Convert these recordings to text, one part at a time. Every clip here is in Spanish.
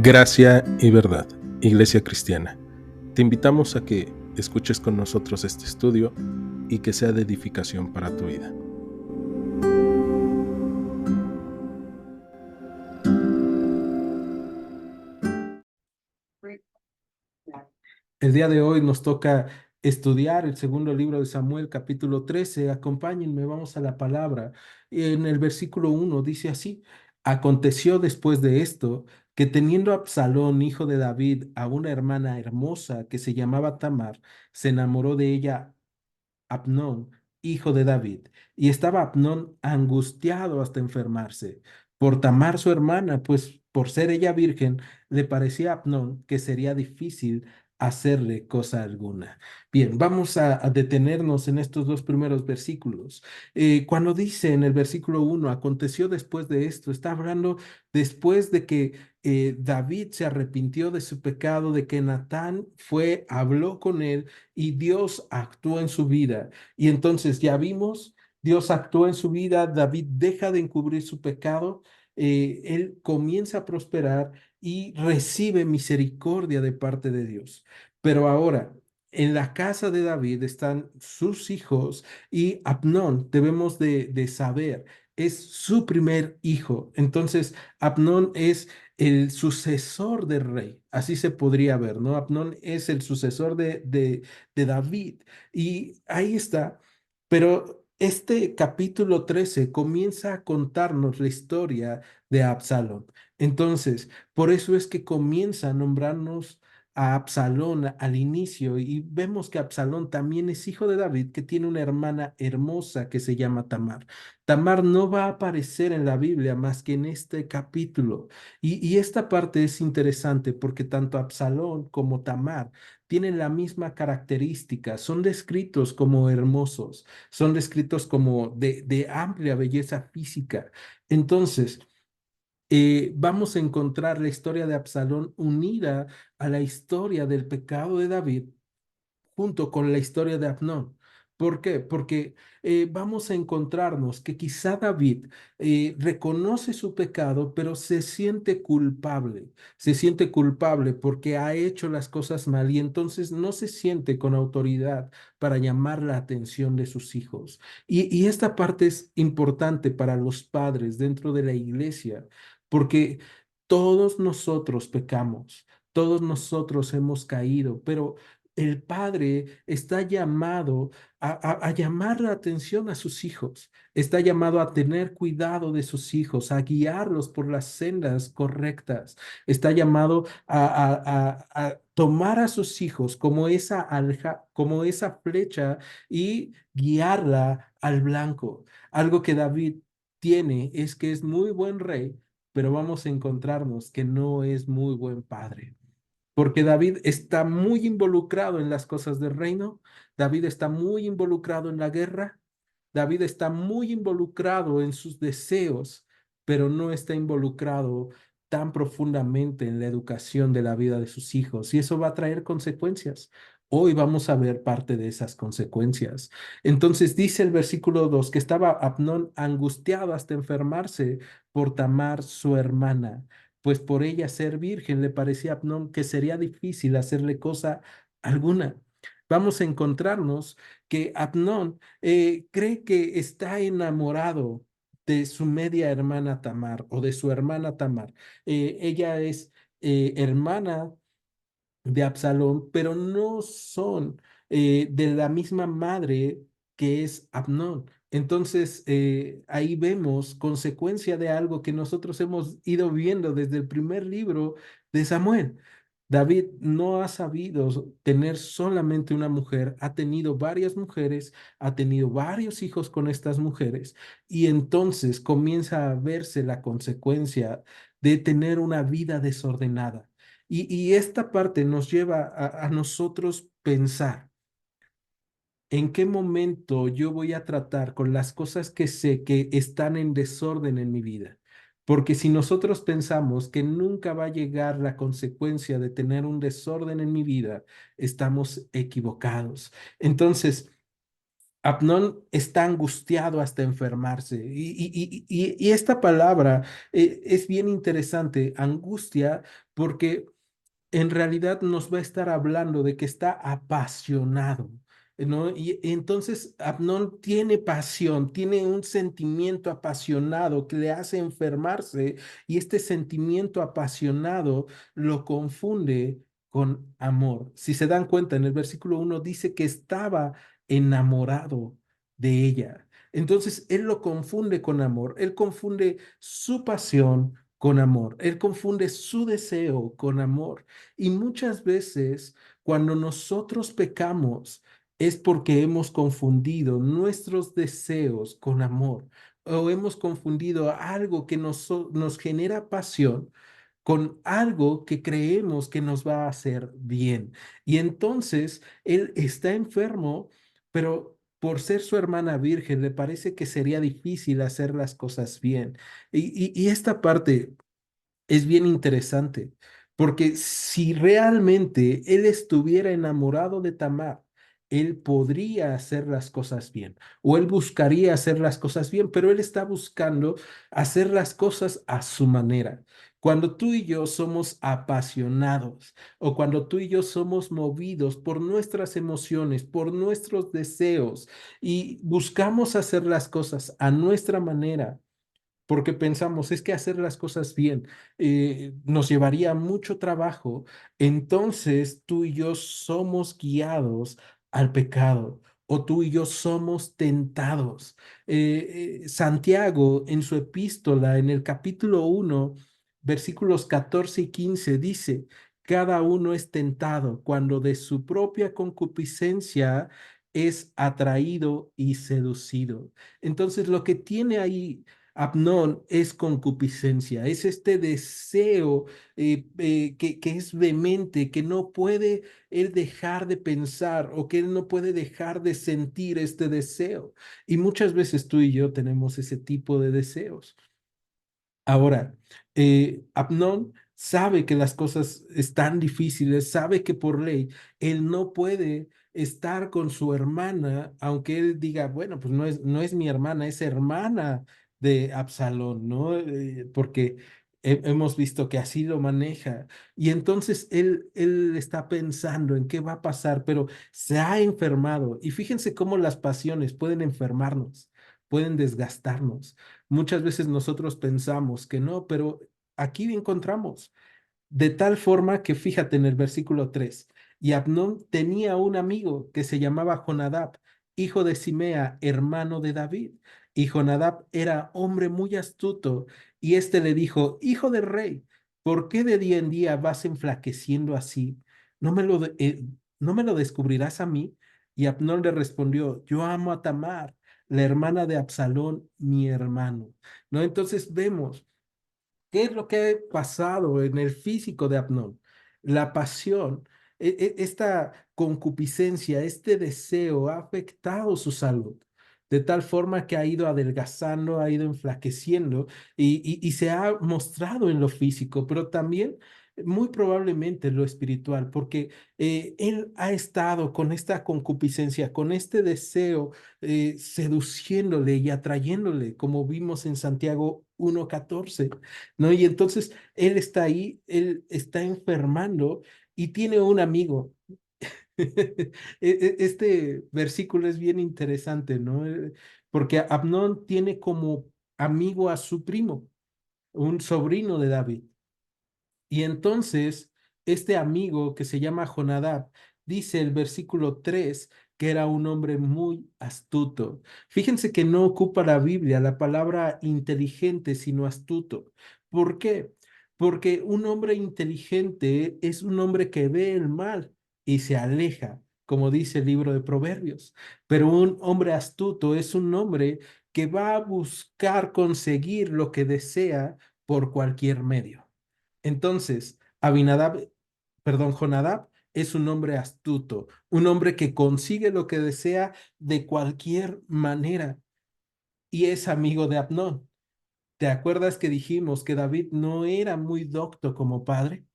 Gracia y verdad, Iglesia Cristiana. Te invitamos a que escuches con nosotros este estudio y que sea de edificación para tu vida. El día de hoy nos toca estudiar el segundo libro de Samuel, capítulo 13. Acompáñenme, vamos a la palabra. En el versículo 1 dice así: Aconteció después de esto que teniendo Absalón, hijo de David, a una hermana hermosa que se llamaba Tamar, se enamoró de ella Abnón, hijo de David, y estaba Abnón angustiado hasta enfermarse por Tamar su hermana, pues por ser ella virgen, le parecía a Abnón que sería difícil hacerle cosa alguna. Bien, vamos a detenernos en estos dos primeros versículos. Cuando dice en el versículo 1, aconteció después de esto, está hablando después de que David se arrepintió de su pecado, de que Natán fue, habló con él y Dios actuó en su vida. Y entonces ya vimos, Dios actuó en su vida, David deja de encubrir su pecado, él comienza a prosperar y recibe misericordia de parte de Dios. Pero ahora, en la casa de David están sus hijos y Abnón, debemos de saber, es su primer hijo. Entonces, Abnón es el sucesor del rey, así se podría ver, ¿no? Abnón es el sucesor de David. Y ahí está. Pero este capítulo 13 comienza a contarnos la historia de Absalón. Entonces, por eso es que comienza a nombrarnos a Absalón al inicio y vemos que Absalón también es hijo de David, que tiene una hermana hermosa que se llama Tamar. Tamar no va a aparecer en la Biblia más que en este capítulo. Y esta parte es interesante porque tanto Absalón como Tamar tienen la misma característica, son descritos como hermosos, son descritos como de amplia belleza física. Entonces, vamos a encontrar la historia de Absalón unida a la historia del pecado de David junto con la historia de Abnón. ¿Por qué? Porque vamos a encontrarnos que quizá David reconoce su pecado, pero se siente culpable. Se siente culpable porque ha hecho las cosas mal y entonces no se siente con autoridad para llamar la atención de sus hijos. Y esta parte es importante para los padres dentro de la iglesia, porque todos nosotros pecamos. Todos nosotros hemos caído, pero el padre está llamado a llamar la atención a sus hijos, está llamado a tener cuidado de sus hijos, a guiarlos por las sendas correctas, está llamado a tomar a sus hijos como esa alja, como esa flecha y guiarla al blanco. Algo que David tiene es que es muy buen rey, pero vamos a encontrarnos que no es muy buen padre. Porque David está muy involucrado en las cosas del reino, David está muy involucrado en la guerra, David está muy involucrado en sus deseos, pero no está involucrado tan profundamente en la educación de la vida de sus hijos. Y eso va a traer consecuencias. Hoy vamos a ver parte de esas consecuencias. Entonces dice el versículo 2 que estaba Abnón angustiado hasta enfermarse por Tamar, su hermana, pues por ella ser virgen le parecía a Abnón que sería difícil hacerle cosa alguna. Vamos a encontrarnos que Abnón cree que está enamorado de su media hermana Tamar o de su hermana Tamar. Ella es hermana de Absalón, pero no son de la misma madre que es Abnón. Entonces, ahí vemos consecuencia de algo que nosotros hemos ido viendo desde el primer libro de Samuel. David no ha sabido tener solamente una mujer, ha tenido varias mujeres, ha tenido varios hijos con estas mujeres y entonces comienza a verse la consecuencia de tener una vida desordenada. Y esta parte nos lleva a nosotros pensar en qué momento yo voy a tratar con las cosas que sé que están en desorden en mi vida. Porque si nosotros pensamos que nunca va a llegar la consecuencia de tener un desorden en mi vida, estamos equivocados. Entonces, Amnón está angustiado hasta enfermarse. Y esta palabra es bien interesante, angustia, porque en realidad nos va a estar hablando de que está apasionado, ¿no? Y entonces Amnón tiene pasión, tiene un sentimiento apasionado que le hace enfermarse y este sentimiento apasionado lo confunde con amor. Si se dan cuenta, en el versículo 1 dice que estaba enamorado de ella. Entonces él lo confunde con amor, él confunde su pasión con amor, él confunde su deseo con amor. Y muchas veces cuando nosotros pecamos es porque hemos confundido nuestros deseos con amor o hemos confundido algo que nos genera pasión con algo que creemos que nos va a hacer bien. Y entonces él está enfermo, pero por ser su hermana virgen le parece que sería difícil hacer las cosas bien. Y esta parte es bien interesante, porque si realmente él estuviera enamorado de Tamar, él podría hacer las cosas bien, o él buscaría hacer las cosas bien, pero él está buscando hacer las cosas a su manera. Cuando tú y yo somos apasionados, o cuando tú y yo somos movidos por nuestras emociones, por nuestros deseos, y buscamos hacer las cosas a nuestra manera, porque pensamos, es que hacer las cosas bien nos llevaría mucho trabajo, entonces tú y yo somos guiados al pecado o tú y yo somos tentados. Santiago en su epístola, en el capítulo 1 versículos 14 y 15 dice, cada uno es tentado cuando de su propia concupiscencia es atraído y seducido. Entonces, lo que tiene ahí Amnón es concupiscencia, es este deseo que es vehemente, que no puede él dejar de pensar o que él no puede dejar de sentir este deseo. Y muchas veces tú y yo tenemos ese tipo de deseos. Ahora, Amnón sabe que las cosas están difíciles, sabe que por ley él no puede estar con su hermana, aunque él diga, bueno, pues no es mi hermana, es hermana de Absalón, ¿no? Porque hemos visto que así lo maneja. Y entonces él está pensando en qué va a pasar, pero se ha enfermado. Y fíjense cómo las pasiones pueden enfermarnos, pueden desgastarnos. Muchas veces nosotros pensamos que no, pero aquí encontramos de tal forma que fíjate en el versículo 3. Y Abnón tenía un amigo que se llamaba Jonadab, hijo de Simea, hermano de David. Y Jonadab era hombre muy astuto, y éste le dijo, hijo del rey, ¿por qué de día en día vas enflaqueciendo así? ¿No me lo, no me lo descubrirás a mí? Y Abnón le respondió, yo amo a Tamar, la hermana de Absalón, mi hermano. ¿No? Entonces vemos ¿qué es lo que ha pasado en el físico de Amnón? La pasión, esta concupiscencia, este deseo ha afectado su salud, de tal forma que ha ido adelgazando, ha ido enflaqueciendo y se ha mostrado en lo físico, pero también muy probablemente en lo espiritual, porque él ha estado con esta concupiscencia, con este deseo, seduciéndole y atrayéndole, como vimos en Santiago 1:14. ¿No? Y entonces él está ahí, él está enfermando y tiene un amigo. Este versículo es bien interesante, ¿no? Porque Amnón tiene como amigo a su primo, un sobrino de David. Y entonces, este amigo que se llama Jonadab, dice el versículo 3 que era un hombre muy astuto. Fíjense que no ocupa la Biblia la palabra inteligente, sino astuto. ¿Por qué? Porque un hombre inteligente es un hombre que ve el mal y se aleja, como dice el libro de Proverbios. Pero un hombre astuto es un hombre que va a buscar conseguir lo que desea por cualquier medio. Entonces, Jonadab es un hombre astuto, un hombre que consigue lo que desea de cualquier manera y es amigo de Abnón. ¿Te acuerdas que dijimos que David no era muy docto como padre?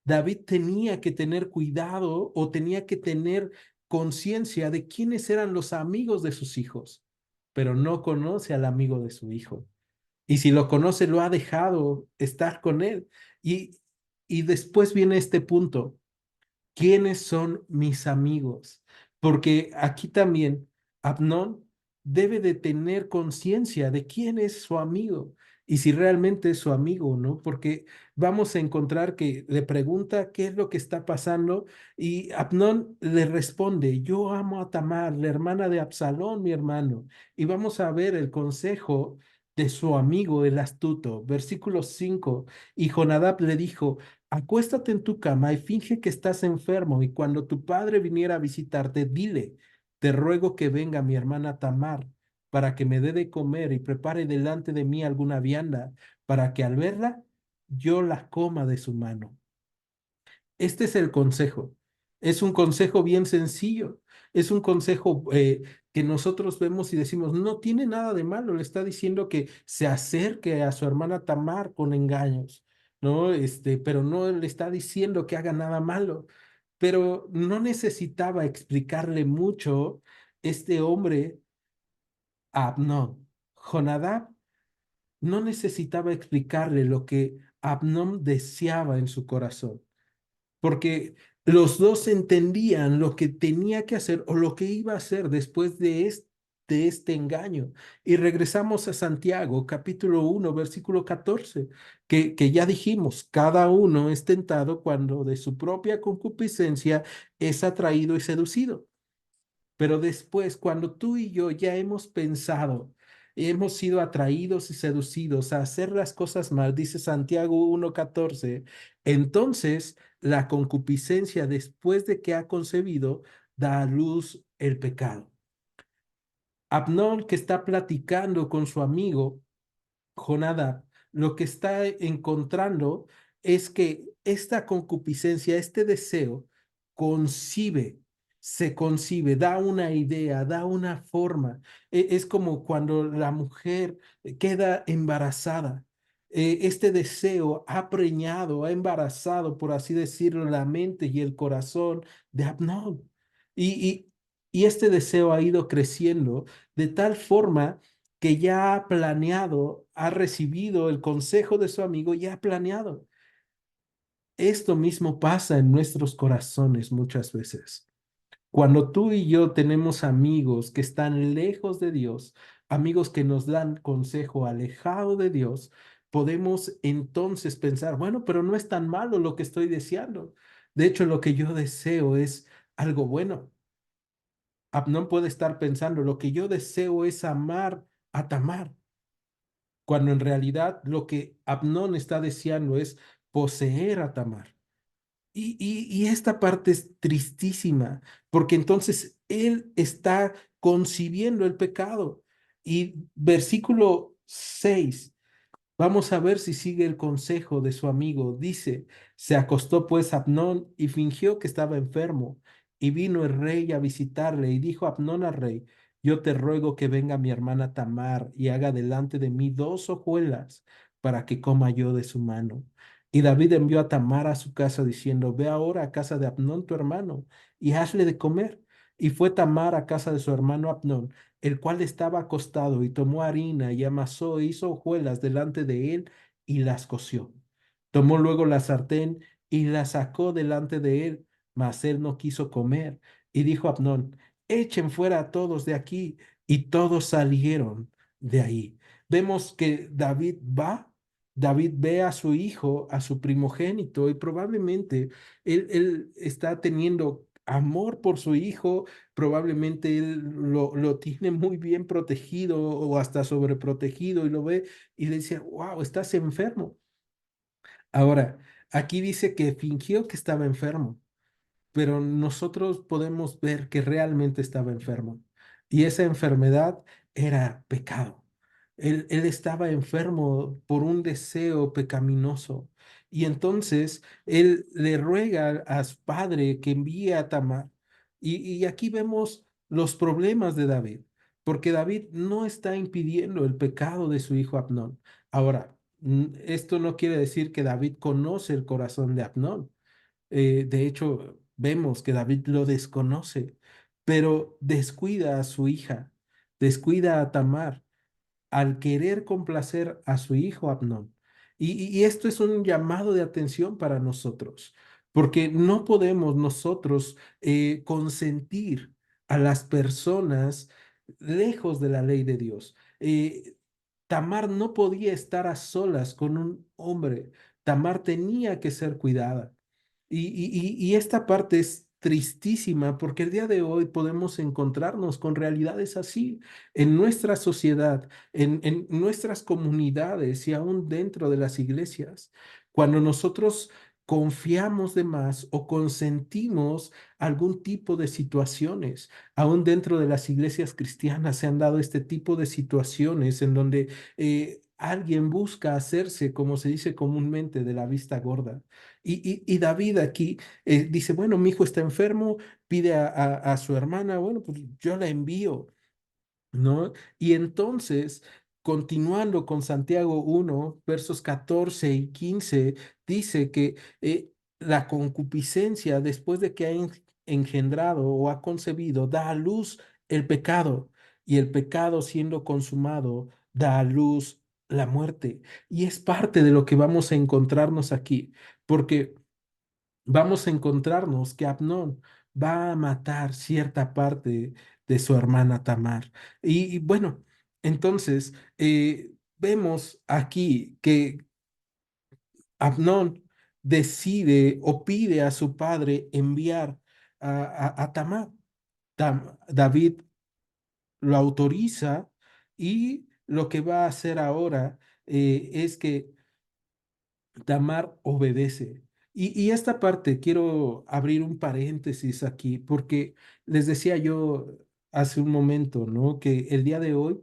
David tenía que tener cuidado o tenía que tener conciencia de quiénes eran los amigos de sus hijos, pero no conoce al amigo de su hijo. Y si lo conoce, lo ha dejado estar con él. Y, y después viene este punto. ¿Quiénes son mis amigos? Porque aquí también Abnón debe de tener conciencia de quién es su amigo y si realmente es su amigo o no, porque vamos a encontrar que le pregunta qué es lo que está pasando y Abnón le responde, yo amo a Tamar, la hermana de Absalón, mi hermano. Y vamos a ver el consejo de su amigo, el astuto. Versículo 5. Y Jonadab le dijo, acuéstate en tu cama y finge que estás enfermo, y cuando tu padre viniera a visitarte, dile, te ruego que venga mi hermana Tamar para que me dé de comer y prepare delante de mí alguna vianda, para que al verla yo la coma de su mano. Este es el consejo. Es un consejo bien sencillo. Es un consejo que nosotros vemos y decimos, no tiene nada de malo. Le está diciendo que se acerque a su hermana Tamar con engaños, ¿no? Pero no le está diciendo que haga nada malo. Pero no necesitaba explicarle mucho este hombre a Abnón. Jonadab no necesitaba explicarle lo que Abnón deseaba en su corazón porque los dos entendían lo que tenía que hacer o lo que iba a hacer después de este engaño. Y regresamos a Santiago, capítulo 1 versículo 14 que ya dijimos, cada uno es tentado cuando de su propia concupiscencia es atraído y seducido. Pero después, cuando tú y yo ya hemos pensado, hemos sido atraídos y seducidos a hacer las cosas mal, dice Santiago 1:14, entonces la concupiscencia después de que ha concebido da a luz el pecado. Abnón que está platicando con su amigo Jonadab, lo que está encontrando es que esta concupiscencia, este deseo, concibe, se concibe, da una idea, da una forma. Es como cuando la mujer queda embarazada. Este deseo ha preñado, ha embarazado, por así decirlo, la mente y el corazón de Abnón. Y, y, y este deseo ha ido creciendo de tal forma que ya ha planeado, ha recibido el consejo de su amigo y ha planeado. Esto mismo pasa en nuestros corazones muchas veces. Cuando tú y yo tenemos amigos que están lejos de Dios, amigos que nos dan consejo alejado de Dios, podemos entonces pensar, bueno, pero no es tan malo lo que estoy deseando. De hecho, lo que yo deseo es algo bueno. Abnón puede estar pensando, lo que yo deseo es amar a Tamar cuando en realidad lo que Abnón está deseando es poseer a Tamar. Y esta parte es tristísima, porque entonces él está concibiendo el pecado. Y versículo 6. Vamos a ver si sigue el consejo de su amigo. Dice, se acostó pues Abnón y fingió que estaba enfermo. Y vino el rey a visitarle y dijo Abnón al rey, yo te ruego que venga mi hermana Tamar y haga delante de mí 2 hojuelas para que coma yo de su mano. Y David envió a Tamar a su casa diciendo, ve ahora a casa de Abnón tu hermano y hazle de comer. Y fue Tamar a casa de su hermano Abnón el cual estaba acostado, y tomó harina y amasó e hizo hojuelas delante de él y las coció. Tomó luego la sartén y la sacó delante de él, mas él no quiso comer. Y dijo Abnón, echen fuera a todos de aquí. Y todos salieron de ahí. Vemos que David ve a su hijo, a su primogénito, y probablemente él está teniendo amor por su hijo. Probablemente él lo tiene muy bien protegido o hasta sobreprotegido y lo ve y le dice, wow, estás enfermo. Ahora, aquí dice que fingió que estaba enfermo, pero nosotros podemos ver que realmente estaba enfermo. Y esa enfermedad era pecado. Él estaba enfermo por un deseo pecaminoso. Y entonces él le ruega a su padre que envíe a Tamar. Y aquí vemos los problemas de David, porque David no está impidiendo el pecado de su hijo Abnón. Ahora, esto no quiere decir que David conoce el corazón de Abnón. De hecho, vemos que David lo desconoce. pero descuida a su hija, descuida a Tamar al querer complacer a su hijo Amnón. Y esto es un llamado de atención para nosotros, porque no podemos nosotros consentir a las personas lejos de la ley de Dios. Tamar no podía estar a solas con un hombre. Tamar tenía que ser cuidada. Y esta parte es tristísima porque el día de hoy podemos encontrarnos con realidades así en nuestra sociedad, en nuestras comunidades y aún dentro de las iglesias. Cuando nosotros confiamos de más o consentimos algún tipo de situaciones, aún dentro de las iglesias cristianas se han dado este tipo de situaciones en donde alguien busca hacerse, como se dice comúnmente, de la vista gorda. Y David aquí dice, bueno, mi hijo está enfermo, pide a su hermana, bueno, pues yo la envío, ¿no? Y entonces, continuando con Santiago 1 versos 14 y 15 dice que la concupiscencia, después de que ha engendrado o ha concebido, da a luz el pecado, y el pecado siendo consumado, da a luz la muerte. Y es parte de lo que vamos a encontrarnos aquí, porque vamos a encontrarnos que Abnón va a matar cierta parte de su hermana Tamar. Y bueno, entonces vemos aquí que Abnón decide o pide a su padre enviar a Tamar. David lo autoriza y lo que va a hacer ahora es que Tamar obedece. Y esta parte quiero abrir un paréntesis aquí, porque les decía yo hace un momento, ¿no? Que el día de hoy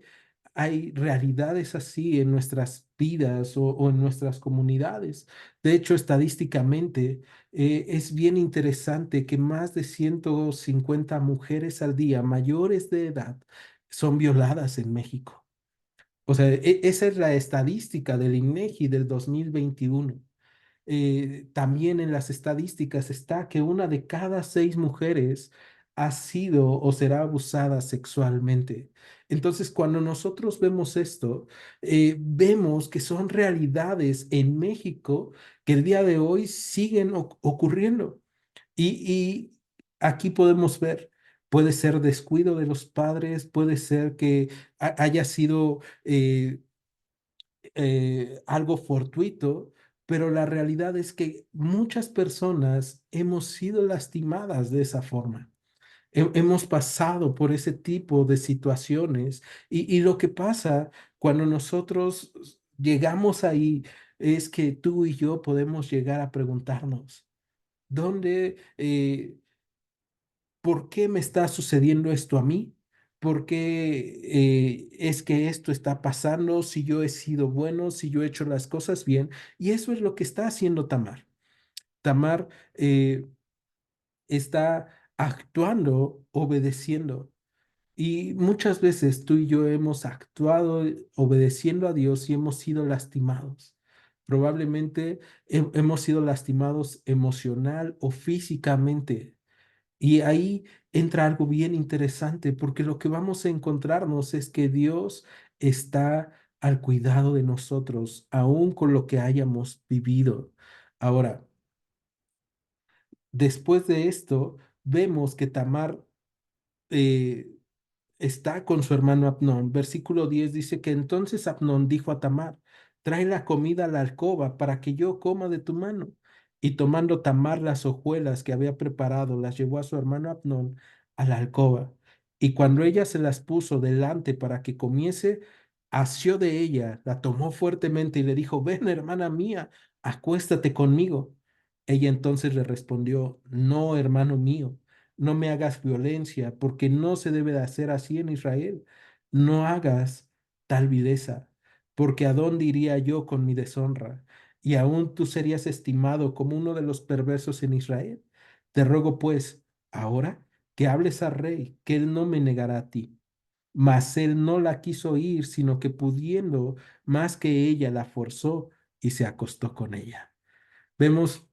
hay realidades así en nuestras vidas o en nuestras comunidades. De hecho, estadísticamente, es bien interesante que más de 150 mujeres al día mayores de edad son violadas en México. O sea, esa es la estadística del INEGI del 2021. También en las estadísticas está que una de cada 6 mujeres ha sido o será abusada sexualmente. Entonces, cuando nosotros vemos esto, vemos que son realidades en México que el día de hoy siguen ocurriendo. Y aquí podemos ver, puede ser descuido de los padres, puede ser que haya sido algo fortuito, pero la realidad es que muchas personas hemos sido lastimadas de esa forma. Hemos pasado por ese tipo de situaciones y lo que pasa cuando nosotros llegamos ahí es que tú y yo podemos llegar a preguntarnos, ¿dónde, ¿por qué me está sucediendo esto a mí? ¿Por qué es que esto está pasando si yo he sido bueno, si yo he hecho las cosas bien? Y eso es lo que está haciendo Tamar. Tamar está actuando, obedeciendo. Y muchas veces tú y yo hemos actuado obedeciendo a Dios y hemos sido lastimados. Probablemente hemos sido lastimados emocional o físicamente. Y ahí entra algo bien interesante, porque lo que vamos a encontrarnos es que Dios está al cuidado de nosotros, aún con lo que hayamos vivido. Ahora, después de esto, vemos que Tamar eh, está con su hermano Abnón. Versículo 10 dice que entonces Abnón dijo a Tamar, trae la comida a la alcoba para que yo coma de tu mano. Y tomando Tamar las hojuelas que había preparado, las llevó a su hermano Abnón a la alcoba. Y cuando ella se las puso delante para que comiese, asió de ella, la tomó fuertemente y le dijo, ven, hermana mía, acuéstate conmigo. Ella entonces le respondió, no, hermano mío, no me hagas violencia, porque no se debe de hacer así en Israel. No hagas tal vileza, porque ¿a dónde iría yo con mi deshonra? Y aún tú serías estimado como uno de los perversos en Israel. Te ruego pues, ahora que hables al rey, que él no me negará a ti. Mas él no la quiso oír, sino que pudiendo más que ella, la forzó y se acostó con ella. Vemos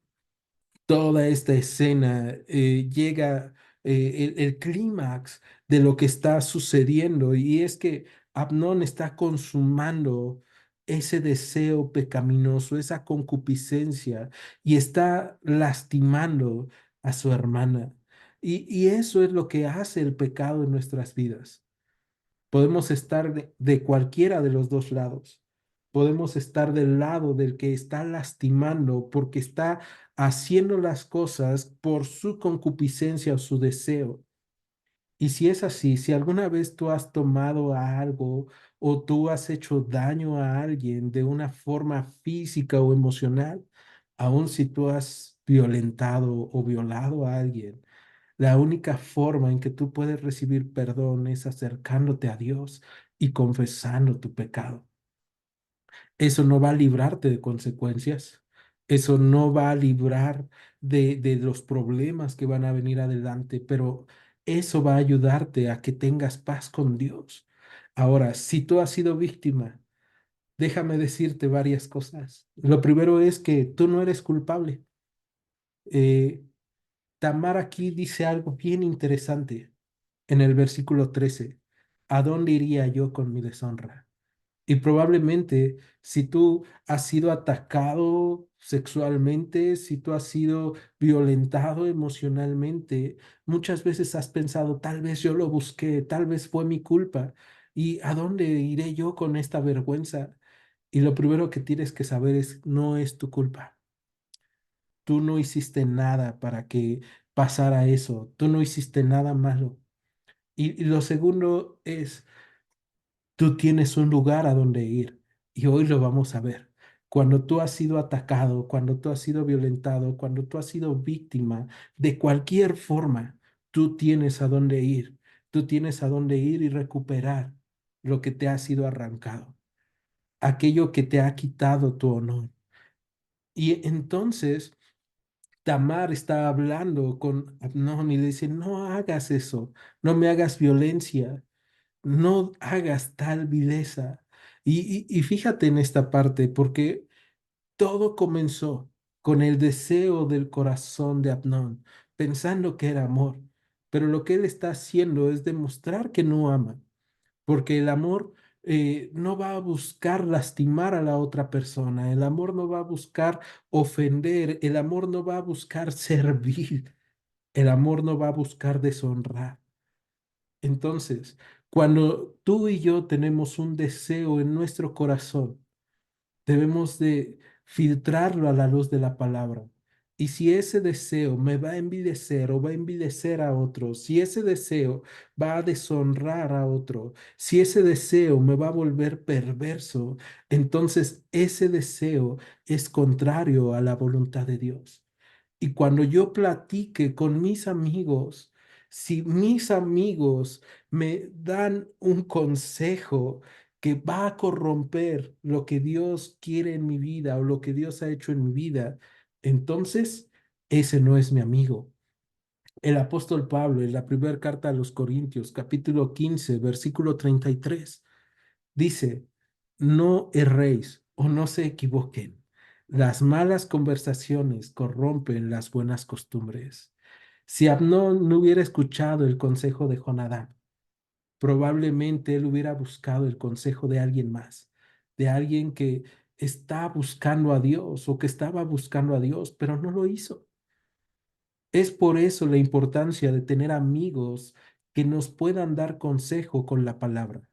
toda esta escena, llega el clímax de lo que está sucediendo. Y es que Amnón está consumando ese deseo pecaminoso, esa concupiscencia, y está lastimando a su hermana. Y eso es lo que hace el pecado en nuestras vidas. Podemos estar de cualquiera de los dos lados. Podemos estar del lado del que está lastimando porque está haciendo las cosas por su concupiscencia o su deseo. Y si es así, si alguna vez tú has tomado algo o tú has hecho daño a alguien de una forma física o emocional, aun si tú has violentado o violado a alguien, la única forma en que tú puedes recibir perdón es acercándote a Dios y confesando tu pecado. Eso no va a librarte de consecuencias. Eso no va a librar de los problemas que van a venir adelante, pero eso va a ayudarte a que tengas paz con Dios. Ahora, si tú has sido víctima, déjame decirte varias cosas. Lo primero es que tú no eres culpable. Eh, Tamar aquí dice algo bien interesante en el versículo 13. ¿A dónde iría yo con mi deshonra? Y probablemente si tú has sido atacado sexualmente, si tú has sido violentado emocionalmente, muchas veces has pensado, tal vez yo lo busqué, tal vez fue mi culpa. ¿Y a dónde iré yo con esta vergüenza? Y lo primero que tienes que saber es, no es tu culpa. Tú no hiciste nada para que pasara eso. Tú no hiciste nada malo. Y lo segundo es, tú tienes un lugar a donde ir y hoy lo vamos a ver. Cuando tú has sido atacado, cuando tú has sido violentado, cuando tú has sido víctima de cualquier forma, tú tienes a dónde ir. Tú tienes a dónde ir y recuperar lo que te ha sido arrancado, aquello que te ha quitado tu honor. Y entonces Tamar está hablando con Amnón y le dice, no hagas eso, no me hagas violencia, no hagas tal vileza. Y fíjate en esta parte, porque todo comenzó con el deseo del corazón de Amnón, pensando que era amor, pero lo que él está haciendo es demostrar que no ama, porque el amor no va a buscar lastimar a la otra persona, el amor no va a buscar ofender, el amor no va a buscar servir, el amor no va a buscar deshonrar. Entonces, cuando tú y yo tenemos un deseo en nuestro corazón, debemos de filtrarlo a la luz de la palabra. Y si ese deseo me va a envidecer o va a envidecer a otro, si ese deseo va a deshonrar a otro, si ese deseo me va a volver perverso, entonces ese deseo es contrario a la voluntad de Dios. Y cuando yo platique con mis amigos, si mis amigos me dan un consejo que va a corromper lo que Dios quiere en mi vida o lo que Dios ha hecho en mi vida, entonces ese no es mi amigo. El apóstol Pablo, en la primera carta a los Corintios, capítulo 15 versículo 33 dice, no erréis o no se equivoquen. Las malas conversaciones corrompen las buenas costumbres. Si Amnón no hubiera escuchado el consejo de Jonadab, probablemente él hubiera buscado el consejo de alguien más, de alguien que está buscando a Dios o que estaba buscando a Dios, pero no lo hizo. Es por eso la importancia de tener amigos que nos puedan dar consejo con la palabra,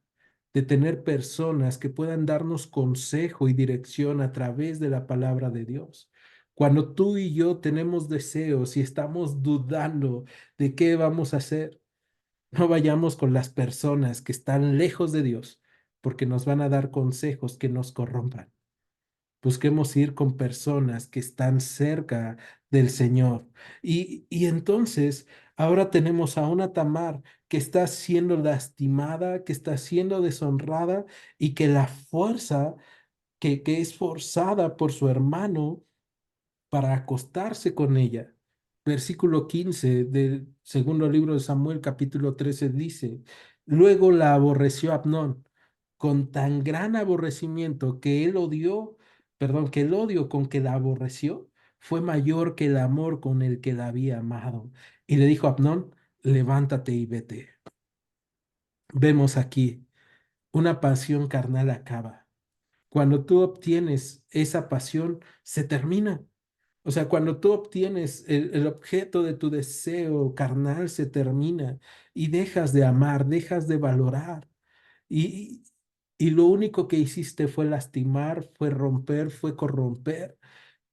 de tener personas que puedan darnos consejo y dirección a través de la palabra de Dios. Cuando tú y yo tenemos deseos y estamos dudando de qué vamos a hacer, no vayamos con las personas que están lejos de Dios, porque nos van a dar consejos que nos corrompan. Busquemos ir con personas que están cerca del Señor. Y entonces, ahora tenemos a una Tamar que está siendo lastimada, que está siendo deshonrada y que la fuerza que es forzada por su hermano para acostarse con ella. Versículo 15 del segundo libro de Samuel, capítulo 13 dice, luego la aborreció Abnón con tan gran aborrecimiento que él odió, perdón, que el odio con que la aborreció fue mayor que el amor con el que la había amado. Y le dijo a Abnón, levántate y vete. Vemos aquí, una pasión carnal acaba. Cuando tú obtienes esa pasión, se termina. O sea, cuando tú obtienes el objeto de tu deseo carnal, se termina y dejas de amar, dejas de valorar. Y, y lo único que hiciste fue lastimar, fue romper, fue corromper.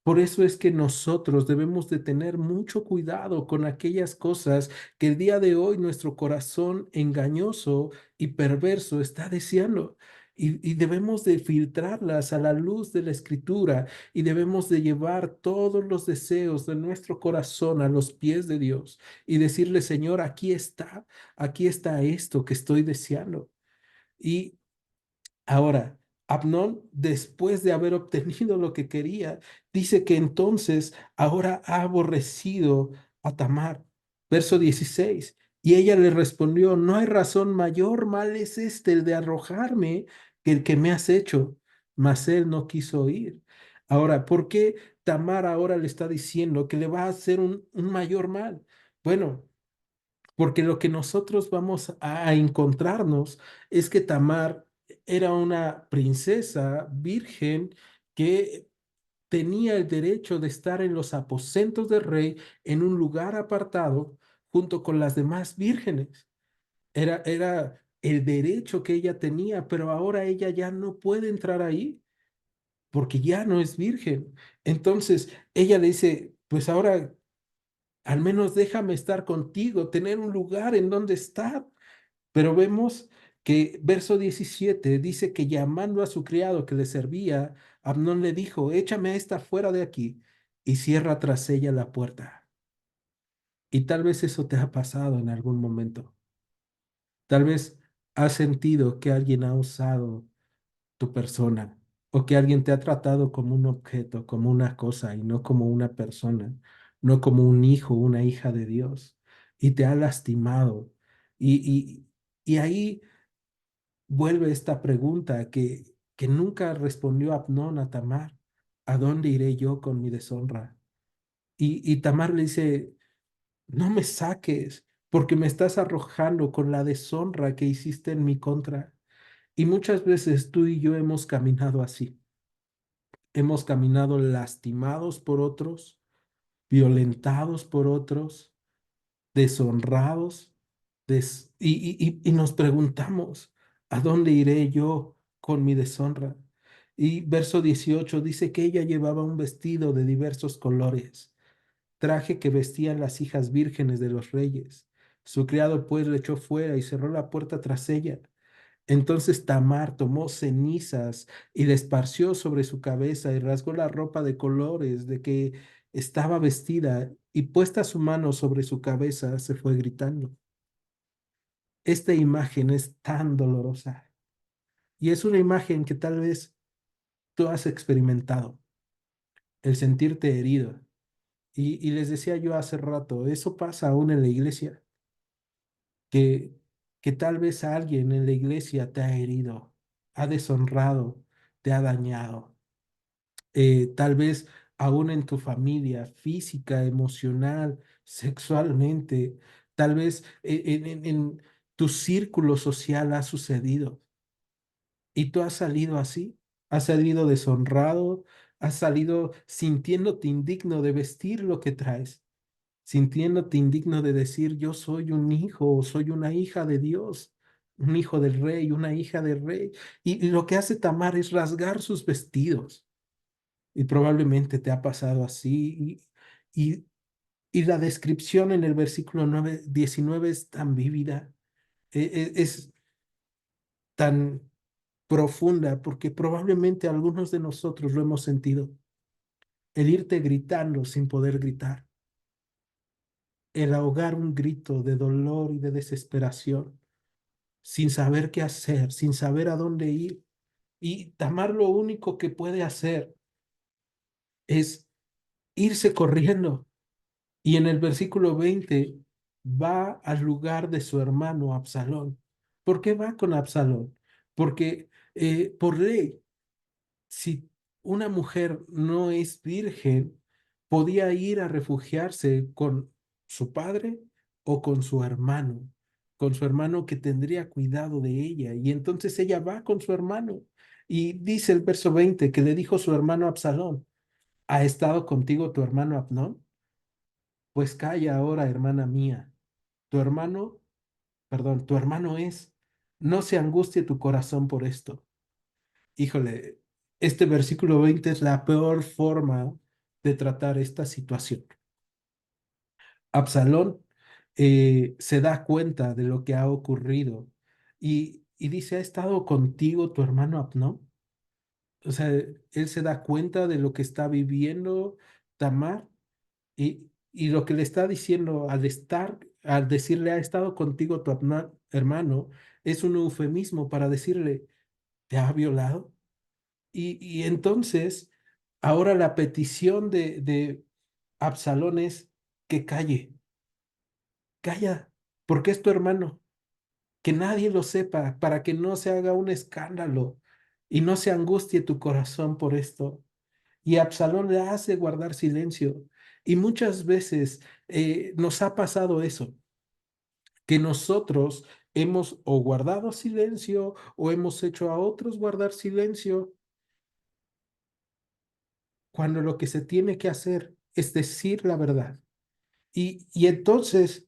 Por eso es que nosotros debemos de tener mucho cuidado con aquellas cosas que el día de hoy nuestro corazón engañoso y perverso está deseando. Y debemos de filtrarlas a la luz de la Escritura y debemos de llevar todos los deseos de nuestro corazón a los pies de Dios y decirle, Señor, aquí está esto que estoy deseando. Y ahora, Amnón, después de haber obtenido lo que quería, dice que entonces ahora ha aborrecido a Tamar. Verso 16. Y ella le respondió, no hay razón mayor, mal es este el de arrojarme que el que me has hecho. Mas él no quiso oír. Ahora, ¿por qué Tamar ahora le está diciendo que le va a hacer un mayor mal? Bueno, porque lo que nosotros vamos a encontrarnos es que Tamar era una princesa virgen que tenía el derecho de estar en los aposentos del rey en un lugar apartado junto con las demás vírgenes. Era el derecho que ella tenía, pero ahora ella ya no puede entrar ahí porque ya no es virgen. Entonces ella le dice, pues ahora al menos déjame estar contigo, tener un lugar en donde estar. Pero vemos que verso 17 dice que llamando a su criado que le servía, Amnón le dijo, échame a esta fuera de aquí y cierra tras ella la puerta. Y tal vez eso te ha pasado en algún momento. Tal vez has sentido que alguien ha usado tu persona o que alguien te ha tratado como un objeto, como una cosa y no como una persona, no como un hijo, una hija de Dios y te ha lastimado. Y ahí vuelve esta pregunta que nunca respondió Amnón a Tamar. ¿A dónde iré yo con mi deshonra? Y Tamar le dice, no me saques porque me estás arrojando con la deshonra que hiciste en mi contra. Y muchas veces tú y yo hemos caminado así. Hemos caminado lastimados por otros, violentados por otros, deshonrados, y nos preguntamos, ¿a dónde iré yo con mi deshonra? Y verso 18 dice que ella llevaba un vestido de diversos colores, traje que vestían las hijas vírgenes de los reyes. Su criado pues le echó fuera y cerró la puerta tras ella. Entonces Tamar tomó cenizas y le esparció sobre su cabeza y rasgó la ropa de colores de que estaba vestida y puesta su mano sobre su cabeza se fue gritando. Esta imagen es tan dolorosa y es una imagen que tal vez tú has experimentado, el sentirte herido. Y les decía yo hace rato, eso pasa aún en la iglesia, que, que tal vez alguien en la iglesia te ha herido, ha deshonrado, te ha dañado. Tal vez aún en tu familia, física, emocional, sexualmente, tal vez en tu círculo social ha sucedido y tú has salido así, has salido deshonrado, has salido sintiéndote indigno de vestir lo que traes, sintiéndote indigno de decir yo soy un hijo o soy una hija de Dios. Un hijo del rey, una hija del rey. Y lo que hace Tamar es rasgar sus vestidos y probablemente te ha pasado así. Y, y la descripción en el versículo 19 es tan vívida, es tan profunda, porque probablemente algunos de nosotros lo hemos sentido. El irte gritando sin poder gritar, el ahogar un grito de dolor y de desesperación, sin saber qué hacer, sin saber a dónde ir. Y Tamar lo único que puede hacer es irse corriendo. Y en el versículo 20 va al lugar de su hermano Absalón. ¿Por qué va con Absalón? Porque por ley, si una mujer no es virgen, podía ir a refugiarse con su padre o con su hermano que tendría cuidado de ella. Y entonces ella va con su hermano. Y dice el verso 20 que le dijo su hermano Absalón, ¿ha estado contigo tu hermano Abnón? Pues calla ahora, hermana mía. Tu hermano, perdón, tu hermano es. No se angustie tu corazón por esto. Híjole, este versículo 20 es la peor forma de tratar esta situación. Absalón se da cuenta de lo que ha ocurrido y dice, ¿ha estado contigo tu hermano Abnón? O sea, él se da cuenta de lo que está viviendo Tamar y lo que le está diciendo al decirle, ha estado contigo tu hermano, es un eufemismo para decirle, ¿te ha violado? Y entonces, ahora la petición de Absalón es que calle, calla, porque es tu hermano, que nadie lo sepa, para que no se haga un escándalo y no se angustie tu corazón por esto. Y Absalón le hace guardar silencio. Y muchas veces nos ha pasado eso, que nosotros hemos o guardado silencio o hemos hecho a otros guardar silencio, cuando lo que se tiene que hacer es decir la verdad. Y entonces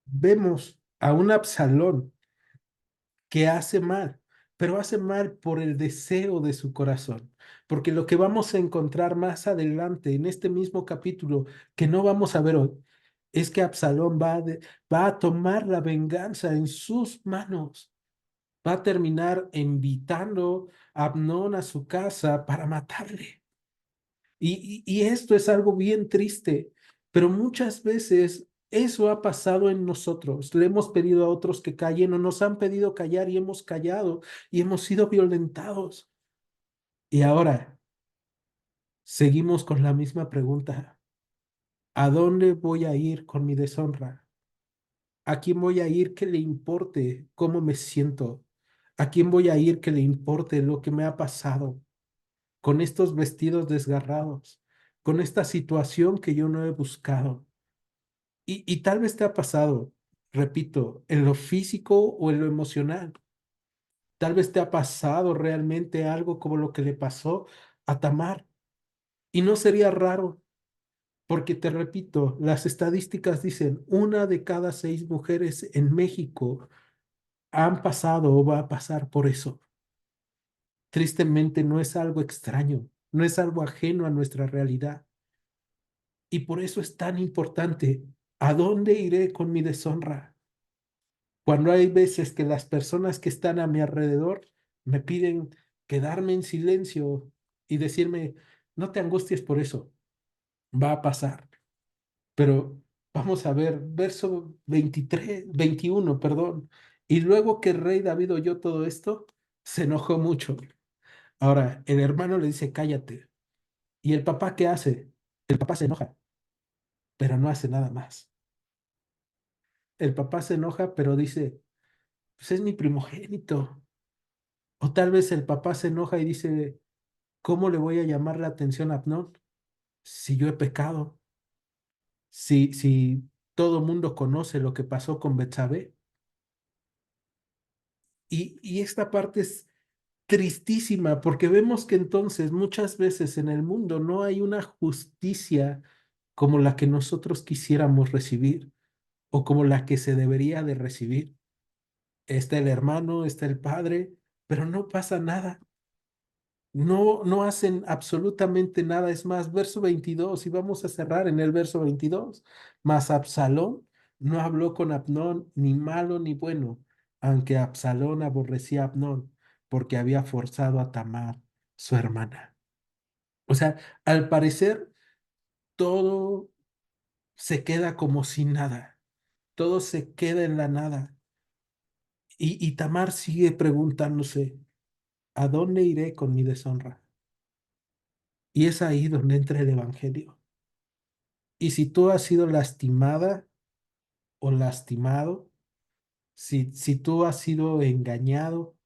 vemos a un Absalón que hace mal, pero hace mal por el deseo de su corazón. Porque lo que vamos a encontrar más adelante en este mismo capítulo, que no vamos a ver hoy, es que Absalón va a tomar la venganza en sus manos. Va a terminar invitando a Amnón a su casa para matarle. Y esto es algo bien triste, pero muchas veces eso ha pasado en nosotros. Le hemos pedido a otros que callen o nos han pedido callar y hemos callado y hemos sido violentados. Y ahora seguimos con la misma pregunta. ¿A dónde voy a ir con mi deshonra? ¿A quién voy a ir que le importe cómo me siento? ¿A quién voy a ir que le importe lo que me ha pasado con estos vestidos desgarrados, con esta situación que yo no he buscado? Y tal vez te ha pasado, repito, en lo físico o en lo emocional. Tal vez te ha pasado realmente algo como lo que le pasó a Tamar. Y no sería raro, porque te repito, las estadísticas dicen, una de cada 6 mujeres en México han pasado o va a pasar por eso. Tristemente no es algo extraño, no es algo ajeno a nuestra realidad. Y por eso es tan importante, ¿a dónde iré con mi deshonra? Cuando hay veces que las personas que están a mi alrededor me piden quedarme en silencio y decirme, no te angusties por eso, va a pasar. Pero vamos a ver, verso 23, 21, perdón. Y luego que el rey David oyó todo esto, se enojó mucho. Ahora, el hermano le dice, cállate. ¿Y el papá qué hace? El papá se enoja, pero no hace nada más. El papá se enoja, pero dice, pues es mi primogénito. O tal vez el papá se enoja y dice, ¿cómo le voy a llamar la atención a Abnón si yo he pecado? Si todo mundo conoce lo que pasó con Betsabé. Y esta parte es tristísima porque vemos que entonces muchas veces en el mundo no hay una justicia como la que nosotros quisiéramos recibir o como la que se debería de recibir. Está el hermano, está el padre, pero no pasa nada. No hacen absolutamente nada. Es más, verso 22 y vamos a cerrar en el verso 22. Mas Absalón no habló con Abnón ni malo ni bueno, aunque Absalón aborrecía a Abnón, porque había forzado a Tamar, su hermana. O sea, al parecer, todo se queda como sin nada. Todo se queda en la nada. Y Tamar sigue preguntándose, ¿a dónde iré con mi deshonra? Y es ahí donde entra el Evangelio. Y si tú has sido lastimada o lastimado, si tú has sido engañado,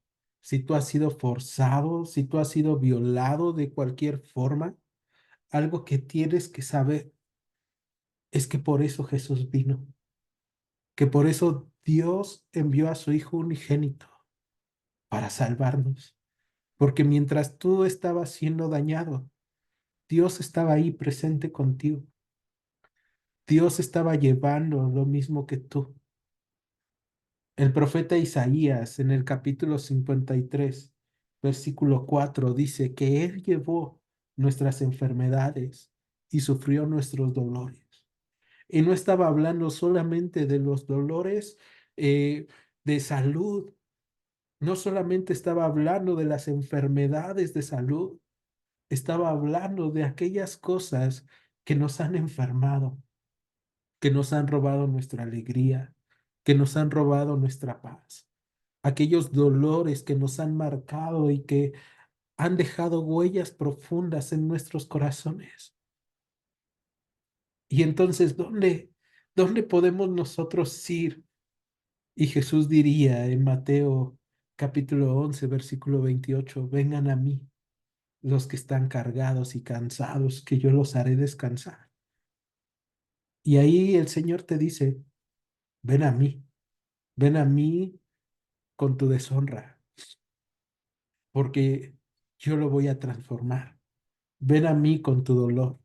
si tú has sido forzado, si tú has sido violado de cualquier forma, algo que tienes que saber es que por eso Jesús vino. que por eso Dios envió a su Hijo unigénito para salvarnos. Porque mientras tú estabas siendo dañado, Dios estaba ahí presente contigo. Dios estaba llevando lo mismo que tú. El profeta Isaías en el capítulo 53, versículo 4, dice que Él llevó nuestras enfermedades y sufrió nuestros dolores. Y no estaba hablando solamente de los dolores de salud, no solamente estaba hablando de las enfermedades de salud, estaba hablando de aquellas cosas que nos han enfermado, que nos han robado nuestra alegría, que nos han robado nuestra paz, aquellos dolores que nos han marcado y que han dejado huellas profundas en nuestros corazones. Y entonces, ¿dónde podemos nosotros ir? Y Jesús diría en Mateo capítulo 11 versículo 28, vengan a mí los que están cargados y cansados, que yo los haré descansar. Y ahí el Señor te dice, ven a mí con tu deshonra, porque yo lo voy a transformar. Ven a mí con tu dolor,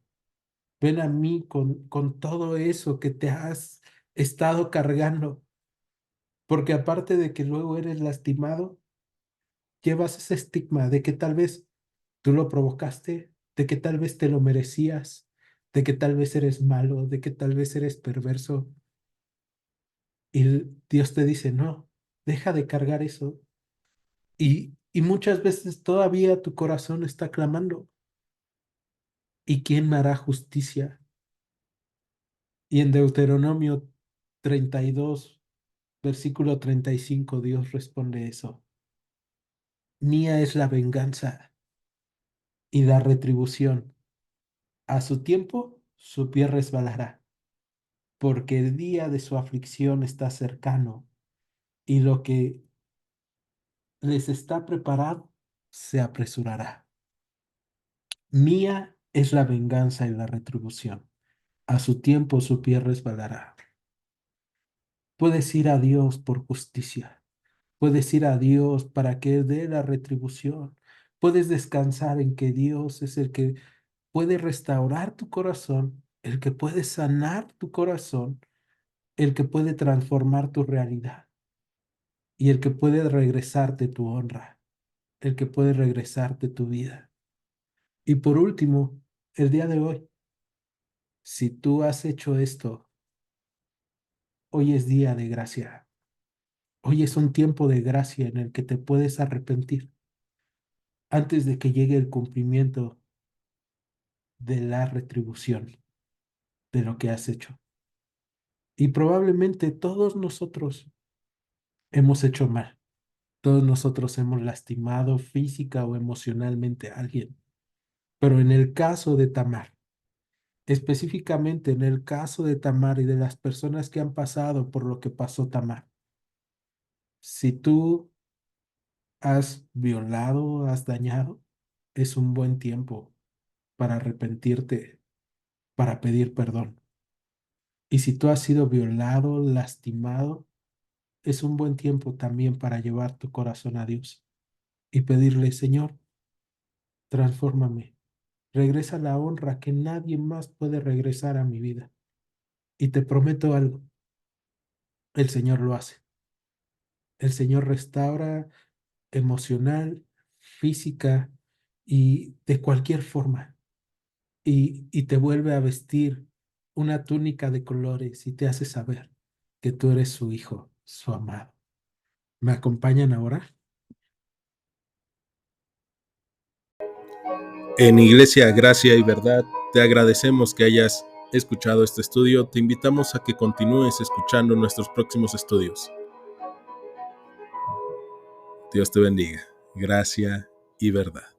ven a mí con todo eso que te has estado cargando, porque aparte de que luego eres lastimado, llevas ese estigma de que tal vez tú lo provocaste, de que tal vez te lo merecías, de que tal vez eres malo, de que tal vez eres perverso. Y Dios te dice, no, deja de cargar eso. Y muchas veces todavía tu corazón está clamando, ¿y quién me hará justicia? Y en Deuteronomio 32 versículo 35 Dios responde eso. Mía es la venganza y la retribución. A su tiempo su pie resbalará, porque el día de su aflicción está cercano y lo que les está preparado se apresurará. Mía es la venganza y la retribución. A su tiempo su pie resbalará. Puedes ir a Dios por justicia. Puedes ir a Dios para que Él dé la retribución. Puedes descansar en que Dios es el que puede restaurar tu corazón, el que puede sanar tu corazón, el que puede transformar tu realidad y el que puede regresarte tu honra, el que puede regresarte tu vida. Y por último, el día de hoy, si tú has hecho esto, hoy es día de gracia. Hoy es un tiempo de gracia en el que te puedes arrepentir antes de que llegue el cumplimiento de la retribución de lo que has hecho. Y probablemente todos nosotros hemos hecho mal. Todos nosotros hemos lastimado física o emocionalmente a alguien. Pero en el caso de Tamar, específicamente en el caso de Tamar y de las personas que han pasado por lo que pasó Tamar, si tú has violado, has dañado, es un buen tiempo para arrepentirte, para pedir perdón. Y si tú has sido violado, lastimado, es un buen tiempo también para llevar tu corazón a Dios y pedirle, Señor, transfórmame, regresa la honra que nadie más puede regresar a mi vida. Y te prometo algo, el Señor lo hace. El Señor restaura emocional, física y de cualquier forma. Y te vuelve a vestir una túnica de colores y te hace saber que tú eres su hijo, su amado. ¿Me acompañan ahora? En Iglesia Gracia y Verdad, te agradecemos que hayas escuchado este estudio. Te invitamos a que continúes escuchando nuestros próximos estudios. Dios te bendiga. Gracia y Verdad.